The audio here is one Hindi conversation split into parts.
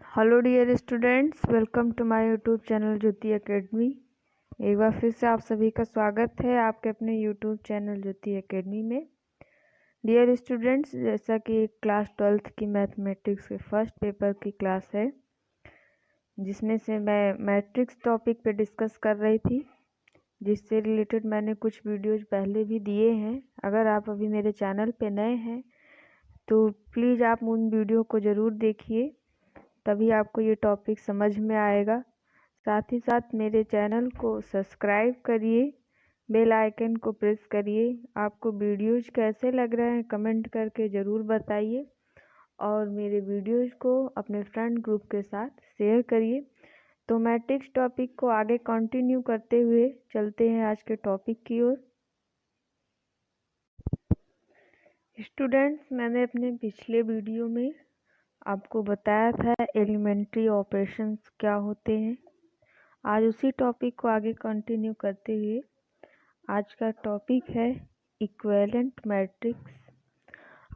Hello dear students, welcome to my YouTube channel Jyoti Academy. एक बार फिर से आप सभी का स्वागत है आपके अपने यूट्यूब चैनल ज्योति एकेडमी में। डियर स्टूडेंट्स, जैसा कि क्लास 12th की मैथमेटिक्स के फर्स्ट पेपर की क्लास है, जिसमें से मैं मैट्रिक्स टॉपिक पे डिस्कस कर रही थी, जिससे रिलेटेड मैंने कुछ वीडियोज पहले भी दिए हैं। अगर आप अभी मेरे चैनल पे नए हैं तो प्लीज़ आप उन वीडियो को ज़रूर देखिए, तभी आपको ये टॉपिक समझ में आएगा। साथ ही साथ मेरे चैनल को सब्सक्राइब करिए, बेल आइकन को प्रेस करिए। आपको वीडियोज़ कैसे लग रहे हैं कमेंट करके ज़रूर बताइए, और मेरे वीडियोज़ को अपने फ्रेंड ग्रुप के साथ शेयर करिए। तो मैट्रिक्स टॉपिक को आगे कंटिन्यू करते हुए चलते हैं आज के टॉपिक की ओर। स्टूडेंट्स, मैंने अपने पिछले वीडियो में आपको बताया था एलिमेंट्री ऑपरेशंस क्या होते हैं। आज उसी टॉपिक को आगे कंटिन्यू करते हुए आज का टॉपिक है इक्विवेलेंट मैट्रिक्स।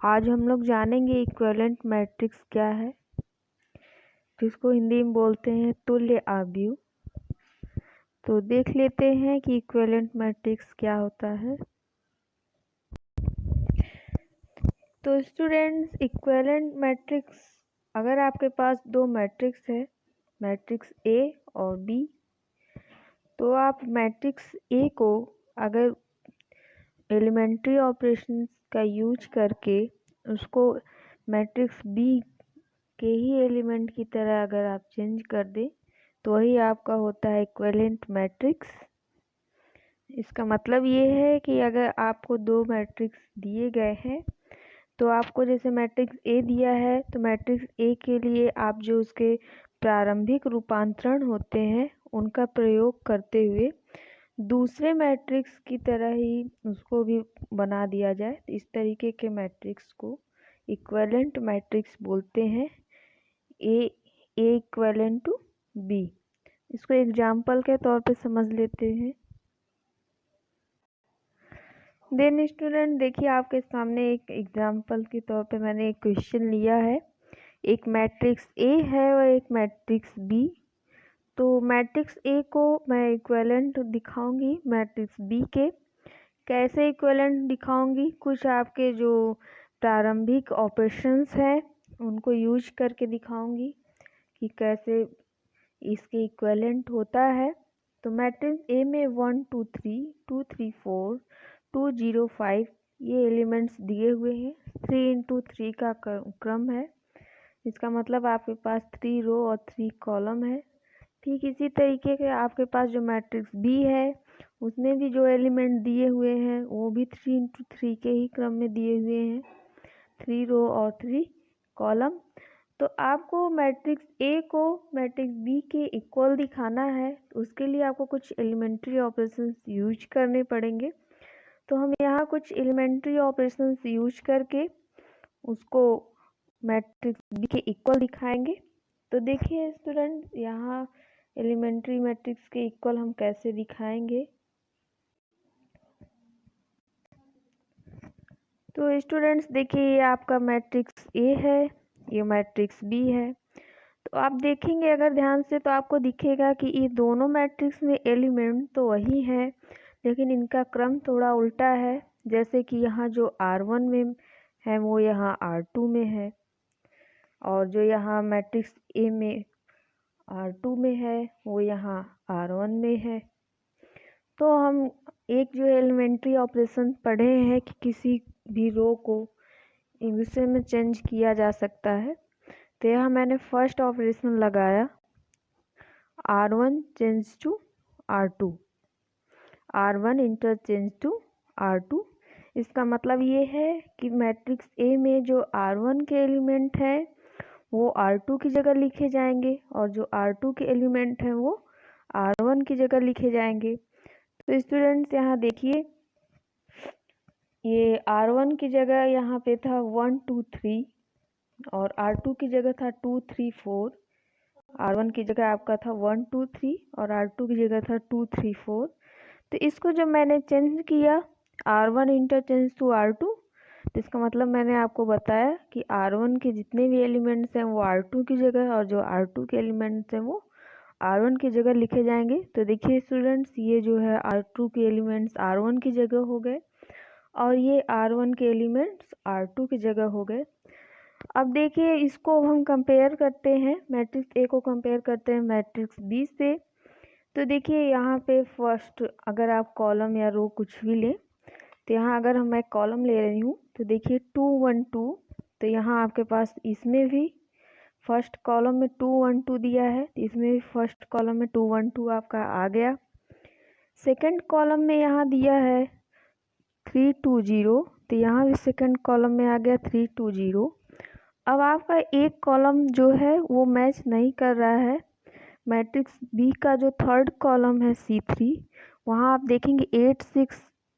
आज हम लोग जानेंगे इक्विवेलेंट मैट्रिक्स क्या है, जिसको हिंदी में बोलते हैं तुल्य आव्यूह। तो देख लेते हैं कि इक्विवेलेंट मैट्रिक्स क्या होता है। तो स्टूडेंट्स, इक्विवेलेंट मैट्रिक्स, अगर आपके पास दो मैट्रिक्स है, मैट्रिक्स ए और बी, तो आप मैट्रिक्स ए को अगर एलिमेंट्री ऑपरेशंस का यूज करके उसको मैट्रिक्स बी के ही एलिमेंट की तरह अगर आप चेंज कर दें तो वही आपका होता है इक्विवेलेंट मैट्रिक्स। इसका मतलब ये है कि अगर आपको दो मैट्रिक्स दिए गए हैं, तो आपको जैसे मैट्रिक्स ए दिया है, तो मैट्रिक्स ए के लिए आप जो उसके प्रारंभिक रूपांतरण होते हैं उनका प्रयोग करते हुए दूसरे मैट्रिक्स की तरह ही उसको भी बना दिया जाए। इस तरीके के मैट्रिक्स को इक्विवेलेंट मैट्रिक्स बोलते हैं। ए इक्विवेलेंट टू बी। इसको एग्जाम्पल के तौर पे समझ लेते हैं। देन स्टूडेंट, देखिए आपके सामने एक एग्जाम्पल के तौर पे मैंने एक क्वेश्चन लिया है। एक मैट्रिक्स ए है और एक मैट्रिक्स बी। तो मैट्रिक्स ए को मैं इक्विवेलेंट दिखाऊंगी मैट्रिक्स बी के। कैसे इक्विवेलेंट दिखाऊंगी? कुछ आपके जो प्रारंभिक ऑपरेशंस हैं उनको यूज करके दिखाऊंगी कि कैसे इसके इक्विवेलेंट होता है। तो मैट्रिक्स ए में 1 2 3 2 3 4 2 0 5 ये एलिमेंट्स दिए हुए हैं। 3 इंटू 3 का क्रम है। इसका मतलब आपके पास 3 रो और 3 कॉलम है। ठीक इसी तरीके के आपके पास जो मैट्रिक्स बी है उसमें भी जो एलिमेंट दिए हुए हैं वो भी 3 इंटू 3 के ही क्रम में दिए हुए हैं, 3 रो और 3 कॉलम। तो आपको मैट्रिक्स ए को मैट्रिक्स बी के इक्वल दिखाना है, तो उसके लिए आपको कुछ एलिमेंट्री ऑपरेशंस यूज करने पड़ेंगे। तो हम यहाँ कुछ एलिमेंट्री ऑपरेशंस यूज करके उसको मैट्रिक्स बी के इक्वल दिखाएंगे। तो देखिए स्टूडेंट, यहाँ एलिमेंट्री मैट्रिक्स के इक्वल हम कैसे दिखाएंगे। तो स्टूडेंट्स देखिए, ये आपका मैट्रिक्स ए है, ये मैट्रिक्स बी है। तो आप देखेंगे अगर ध्यान से तो आपको दिखेगा कि ये दोनों मैट्रिक्स में एलिमेंट तो वही है, लेकिन इनका क्रम थोड़ा उल्टा है। जैसे कि यहाँ जो R1 में है वो यहाँ R2 में है, और जो यहाँ मैट्रिक्स ए में R2 में है वो यहाँ R1 में है। तो हम एक जो एलिमेंट्री ऑपरेशन पढ़े हैं कि किसी भी रो को दूसरे में चेंज किया जा सकता है। तो यहाँ मैंने फर्स्ट ऑपरेशन लगाया, R1 change to R2, R1 interchange to R2। इसका मतलब ये है कि मैट्रिक्स ए में जो R1 के एलिमेंट हैं वो R2 की जगह लिखे जाएंगे, और जो R2 के एलिमेंट हैं वो R1 की जगह लिखे जाएंगे। तो स्टूडेंट्स यहाँ देखिए, ये R1 की जगह यहाँ पे था 1 2 3, और R2 की जगह था 2 3 4। R1 की जगह आपका था 1 2 3 और R2 की जगह था 2 3 4। तो इसको जब मैंने चेंज किया, R1 इंटरचेंज टू R2, तो इसका मतलब मैंने आपको बताया कि R1 के जितने भी एलिमेंट्स हैं वो R2 की जगह, और जो R2 के एलिमेंट्स हैं वो R1 की जगह लिखे जाएंगे। तो देखिए स्टूडेंट्स, ये जो है R2 के एलिमेंट्स R1 की जगह हो गए और ये R1 के एलिमेंट्स R2 की जगह हो गए। अब देखिए इसको हम कंपेयर करते हैं, मैट्रिक्स ए को कंपेयर करते हैं मैट्रिक्स बी से। तो देखिए यहाँ पे फर्स्ट अगर आप कॉलम या रो कुछ भी लें, तो यहाँ अगर मैं कॉलम ले रही हूँ तो देखिए 2 1 2, तो यहाँ आपके पास इसमें भी फर्स्ट कॉलम में 2 1 2 दिया है, तो इसमें भी फर्स्ट कॉलम में 2 1 2 आपका आ गया। सेकंड कॉलम में यहाँ दिया है 3 2 0, तो यहाँ भी सेकंड कॉलम में आ गया 3 2 0। अब आपका एक कॉलम जो है वो मैच नहीं कर रहा है। मैट्रिक्स बी का जो थर्ड कॉलम है C3, वहाँ आप देखेंगे 8 6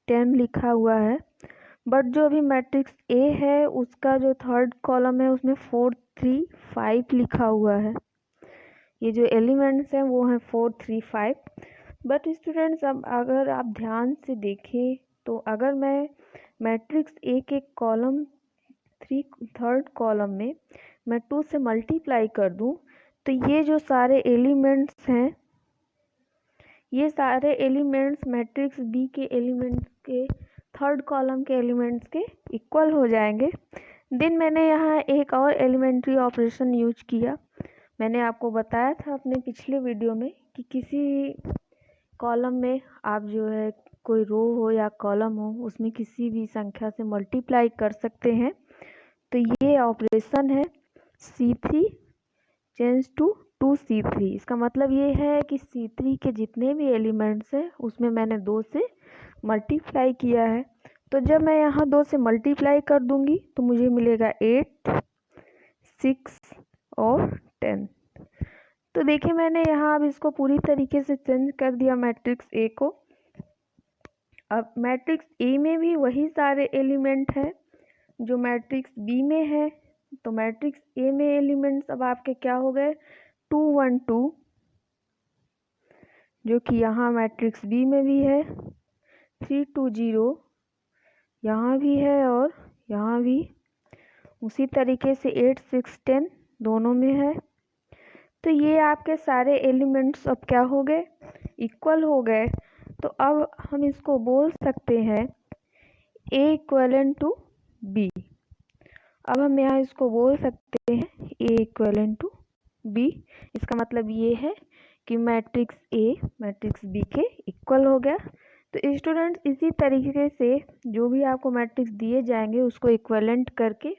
10 लिखा हुआ है, बट जो अभी मैट्रिक्स ए है उसका जो थर्ड कॉलम है उसमें 4 3 5 लिखा हुआ है। ये जो एलिमेंट्स हैं वो हैं 4 3 5। बट स्टूडेंट्स, अब अगर आप ध्यान से देखें तो अगर मैं मैट्रिक्स ए के कॉलम थर्ड कॉलम में मैं 2 से मल्टीप्लाई कर दूं, तो ये जो सारे एलिमेंट्स हैं, ये सारे एलिमेंट्स मैट्रिक्स बी के एलिमेंट्स के थर्ड कॉलम के एलिमेंट्स के इक्वल हो जाएंगे। देन मैंने यहाँ एक और एलिमेंट्री ऑपरेशन यूज किया। मैंने आपको बताया था अपने पिछले वीडियो में कि किसी कॉलम में आप जो है कोई रो हो या कॉलम हो उसमें किसी भी संख्या से मल्टीप्लाई कर सकते हैं। तो ये ऑपरेशन है C3 चेंज टू 2C3। इसका मतलब ये है कि C3 के जितने भी एलिमेंट्स हैं उसमें मैंने 2 से मल्टीप्लाई किया है। तो जब मैं यहाँ 2 से मल्टीप्लाई कर दूंगी तो मुझे मिलेगा 8 6 और 10। तो देखिए मैंने यहाँ अब इसको पूरी तरीके से चेंज कर दिया मैट्रिक्स ए को। अब मैट्रिक्स ए में भी वही सारे एलिमेंट हैं जो मैट्रिक्स बी में है। तो मैट्रिक्स ए में एलिमेंट्स अब आपके क्या हो गए 2 1 2, जो कि यहाँ मैट्रिक्स बी में भी है, 3 2 0 यहाँ भी है और यहाँ भी उसी तरीके से 8 6 10 दोनों में है। तो ये आपके सारे एलिमेंट्स अब क्या हो गए, इक्वल हो गए। तो अब हम इसको बोल सकते हैं A इक्वलेंट टू B। अब हम यहाँ इसको बोल सकते हैं A इक्वलेंट टू B। इसका मतलब ये है कि मैट्रिक्स A मैट्रिक्स B के इक्वल हो गया। तो स्टूडेंट्स, इसी तरीके से जो भी आपको मैट्रिक्स दिए जाएंगे उसको इक्वलेंट करके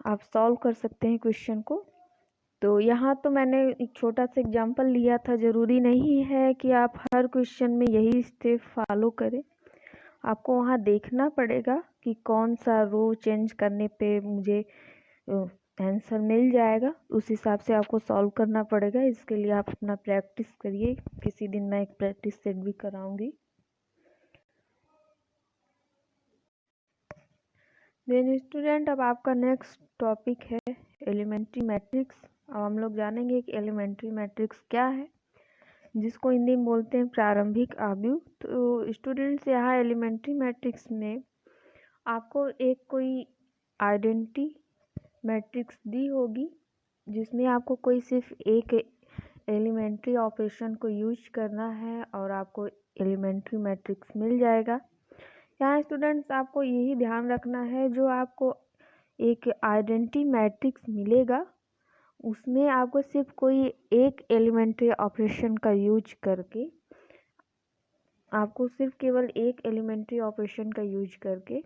आप सॉल्व कर सकते हैं क्वेश्चन को। तो यहाँ तो मैंने एक छोटा सा एग्जांपल लिया था, ज़रूरी नहीं है कि आप हर क्वेश्चन में यही स्टेप फॉलो करें। आपको वहाँ देखना पड़ेगा कि कौन सा रो चेंज करने पे मुझे आंसर मिल जाएगा, उस हिसाब से आपको सॉल्व करना पड़ेगा। इसके लिए आप अपना प्रैक्टिस करिए, किसी दिन मैं एक प्रैक्टिस सेट भी कराऊंगी। देन स्टूडेंट, अब आपका नेक्स्ट टॉपिक है एलिमेंट्री मैट्रिक्स। अब हम लोग जानेंगे कि एलिमेंट्री मैट्रिक्स क्या है, जिसको हिंदी में बोलते हैं प्रारंभिक आव्यूह। तो स्टूडेंट्स, यहाँ एलिमेंट्री मैट्रिक्स में आपको एक कोई आइडेंटिटी मैट्रिक्स दी होगी जिसमें आपको कोई सिर्फ एक एलिमेंट्री ऑपरेशन को यूज करना है और आपको एलिमेंट्री मैट्रिक्स मिल जाएगा। यहाँ स्टूडेंट्स, आपको यही ध्यान रखना है, जो आपको एक आइडेंटिटी मैट्रिक्स मिलेगा उसमें आपको सिर्फ कोई एक एलिमेंट्री ऑपरेशन का यूज करके, आपको सिर्फ केवल एक एलिमेंट्री ऑपरेशन का यूज करके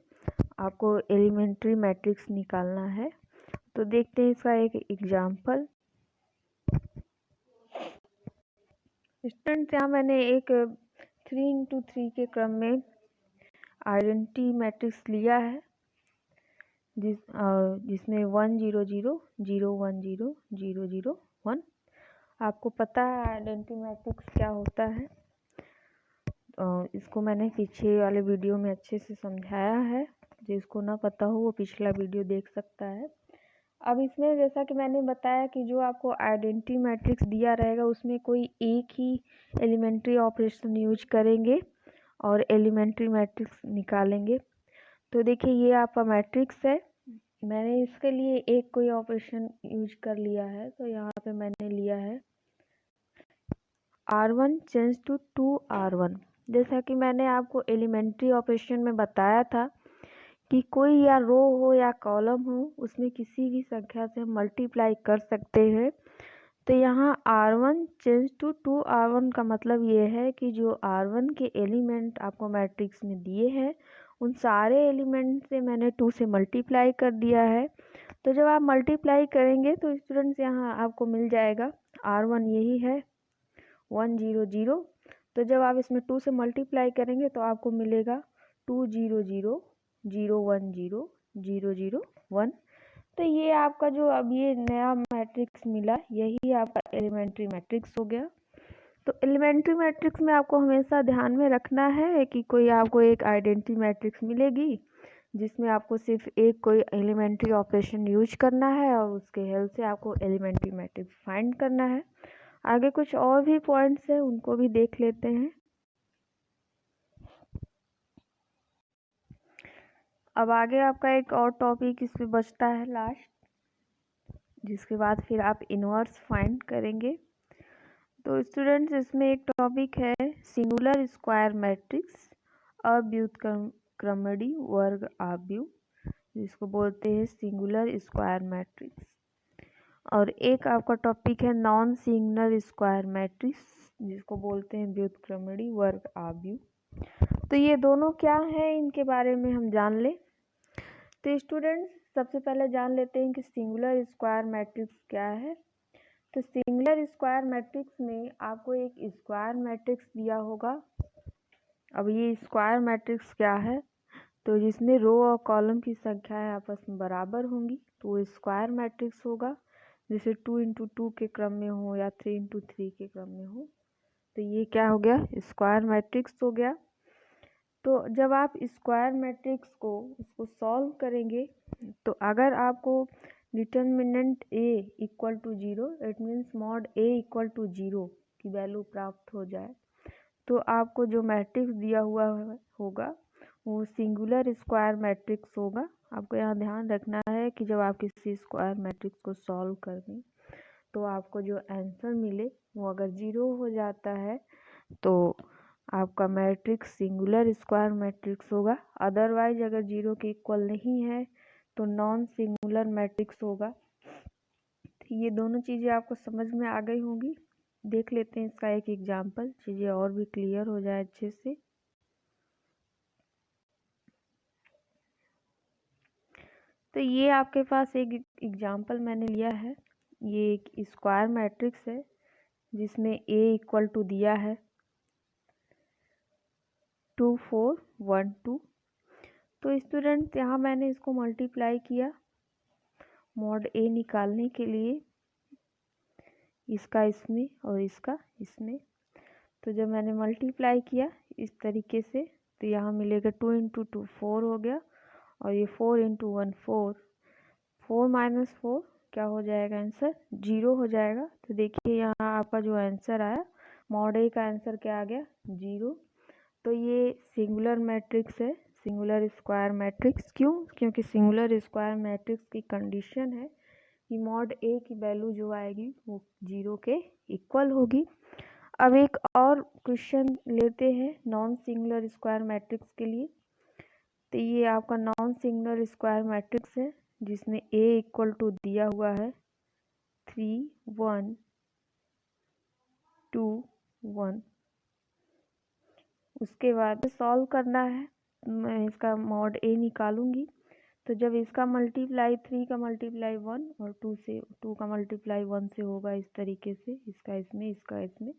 आपको एलिमेंट्री मैट्रिक्स निकालना है। तो देखते हैं इसका एक एग्जांपल। स्टूडेंट्स, यहाँ मैंने एक 3x3 के क्रम में आइडेंटिटी मैट्रिक्स लिया है जिसमें 1 0 0 0 1 0 0 0 1। आपको पता है आइडेंटिटी मैट्रिक्स क्या होता है, इसको मैंने पीछे वाले वीडियो में अच्छे से समझाया है। जिसको ना पता हो वो पिछला वीडियो देख सकता है। अब इसमें जैसा कि मैंने बताया कि जो आपको आइडेंटिटी मैट्रिक्स दिया रहेगा उसमें कोई एक ही एलिमेंट्री ऑपरेशन यूज करेंगे और एलिमेंट्री मैट्रिक्स निकालेंगे। तो देखिए ये आपका मैट्रिक्स है। मैंने इसके लिए एक कोई ऑपरेशन यूज कर लिया है, तो यहाँ पे मैंने लिया है R1 चेंज टू 2R1। जैसा कि मैंने आपको एलिमेंट्री ऑपरेशन में बताया था कि कोई या रो हो या कॉलम हो, उसमें किसी भी संख्या से मल्टीप्लाई कर सकते हैं। तो यहाँ R1 चेंज टू 2R1 का मतलब ये है कि जो R1 के एलिमेंट आपको मैट्रिक्स में दिए हैं, उन सारे एलिमेंट से मैंने 2 से मल्टीप्लाई कर दिया है। तो जब आप मल्टीप्लाई करेंगे तो स्टूडेंट्स यहाँ आपको मिल जाएगा R1 यही है 100। तो जब आप इसमें 2 से मल्टीप्लाई करेंगे तो आपको मिलेगा 200 010 001। तो ये आपका जो अब ये नया मैट्रिक्स मिला, यही आपका एलिमेंट्री मैट्रिक्स हो गया। तो एलिमेंट्री मैट्रिक्स में आपको हमेशा ध्यान में रखना है कि कोई आपको एक आइडेंटिटी मैट्रिक्स मिलेगी, जिसमें आपको सिर्फ एक कोई एलिमेंट्री ऑपरेशन यूज करना है और उसके हेल्प से आपको एलिमेंट्री मैट्रिक्स फाइंड करना है। आगे कुछ और भी पॉइंट्स हैं, उनको भी देख लेते हैं। अब आगे आपका एक और टॉपिक इस पे बचता है लास्ट, जिसके बाद फिर आप इनवर्स फाइंड करेंगे। तो स्टूडेंट्स इसमें एक टॉपिक है सिंगुलर स्क्वायर मैट्रिक्स अव्युत्क्रमणीय वर्ग आव्यूह, जिसको बोलते हैं सिंगुलर स्क्वायर मैट्रिक्स। और एक आपका टॉपिक है नॉन सिंगुलर स्क्वायर मैट्रिक्स, जिसको बोलते हैं व्युत्क्रमणीय वर्ग आव्यूह। तो ये दोनों क्या है, इनके बारे में हम जान लें। तो स्टूडेंट्स सबसे पहले जान लेते हैं कि सिंगुलर स्क्वायर मैट्रिक्स क्या है। तो सिंगुलर स्क्वायर मैट्रिक्स में आपको एक स्क्वायर मैट्रिक्स दिया होगा। अब ये स्क्वायर मैट्रिक्स क्या है, तो जिसमें रो और कॉलम की संख्याएं आपस में बराबर होंगी तो वो स्क्वायर मैट्रिक्स होगा। जैसे 2x2 के क्रम में हो या 3x3 के क्रम में हो, तो ये क्या हो गया, स्क्वायर मैट्रिक्स हो गया। तो जब आप स्क्वायर मैट्रिक्स को उसको सॉल्व करेंगे, तो अगर आपको determinant A equal to 0, it means mod A equal to 0 की वैल्यू प्राप्त हो जाए, तो आपको जो मैट्रिक्स दिया हुआ होगा वो सिंगुलर स्क्वायर मैट्रिक्स होगा। आपको यहाँ ध्यान रखना है कि जब आप किसी स्क्वायर मैट्रिक्स को सॉल्व करें तो आपको जो आंसर मिले वो अगर 0 हो जाता है तो आपका मैट्रिक्स सिंगुलर स्क्वायर मैट्रिक्स होगा। अदरवाइज अगर 0 के इक्वल नहीं है तो नॉन सिंगुलर मैट्रिक्स होगा। तो ये दोनों चीज़ें आपको समझ में आ गई होंगी। देख लेते हैं इसका एक एग्जाम्पल, चीज़ें और भी क्लियर हो जाए अच्छे से। तो ये आपके पास एक एग्जाम्पल मैंने लिया है। ये एक स्क्वायर मैट्रिक्स है जिसमें A इक्वल टू दिया है 2 4 1 2। तो स्टूडेंट्स यहाँ मैंने इसको मल्टीप्लाई किया मॉड A निकालने के लिए, इसका इसमें और इसका इसमें। तो जब मैंने मल्टीप्लाई किया इस तरीके से, तो यहाँ मिलेगा 2 × 2 4 हो गया, और ये 4 × 1 4, 4 माइनस 4 क्या हो जाएगा, आंसर 0 हो जाएगा। तो देखिए यहाँ आपका जो आंसर आया, मॉड A का आंसर क्या आ गया, 0। तो ये सिंगुलर मैट्रिक्स है, सिंगुलर स्क्वायर मैट्रिक्स। क्यों? क्योंकि सिंगुलर स्क्वायर मैट्रिक्स की कंडीशन है कि मॉड A की वैल्यू जो आएगी वो 0 के इक्वल होगी। अब एक और क्वेश्चन लेते हैं नॉन सिंगुलर स्क्वायर मैट्रिक्स के लिए। तो ये आपका नॉन सिंगुलर स्क्वायर मैट्रिक्स है जिसमें A इक्वल टू दिया हुआ है 3 1 2 1। उसके बाद सॉल्व करना है, मैं इसका मॉड A निकालूंगी। तो जब इसका मल्टीप्लाई 3 का मल्टीप्लाई 1 और 2 का मल्टीप्लाई 1 से होगा इस तरीके से, इसका इसमें इसका इसमें,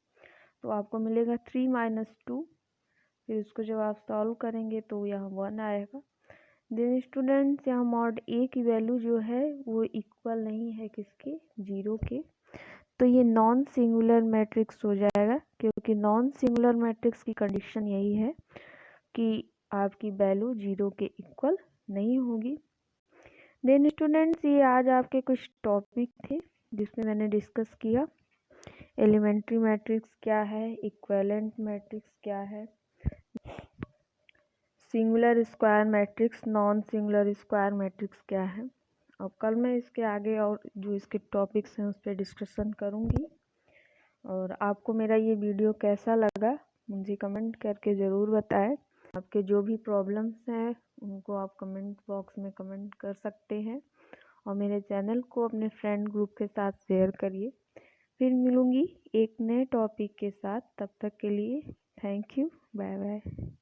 तो आपको मिलेगा 3 - 2। फिर उसको जब आप सॉल्व करेंगे तो यहाँ 1 आएगा। देन स्टूडेंट्स यहाँ मॉड A की वैल्यू जो है वो इक्वल नहीं है किसके, 0 के। तो ये नॉन सिंगुलर मैट्रिक्स हो जाएगा, क्योंकि नॉन सिंगुलर मैट्रिक्स की कंडीशन यही है कि आपकी वैल्यू 0 के इक्वल नहीं होगी। देन स्टूडेंट्स ये आज आपके कुछ टॉपिक थे जिसमें मैंने डिस्कस किया। एलिमेंट्री मैट्रिक्स क्या है, इक्विवेलेंट मैट्रिक्स क्या है, singular square matrix, non singular square matrix क्या है, और कल मैं इसके आगे और जो इसके टॉपिक्स हैं उस पर डिस्कशन करूँगी। और आपको मेरा ये वीडियो कैसा लगा मुझे कमेंट करके ज़रूर बताएं। आपके जो भी प्रॉब्लम्स हैं उनको आप कमेंट बॉक्स में कमेंट कर सकते हैं, और मेरे चैनल को अपने फ्रेंड ग्रुप के साथ शेयर करिए। फिर मिलूँगी एक नए टॉपिक के साथ, तब तक के लिए थैंक यू, बाय बाय।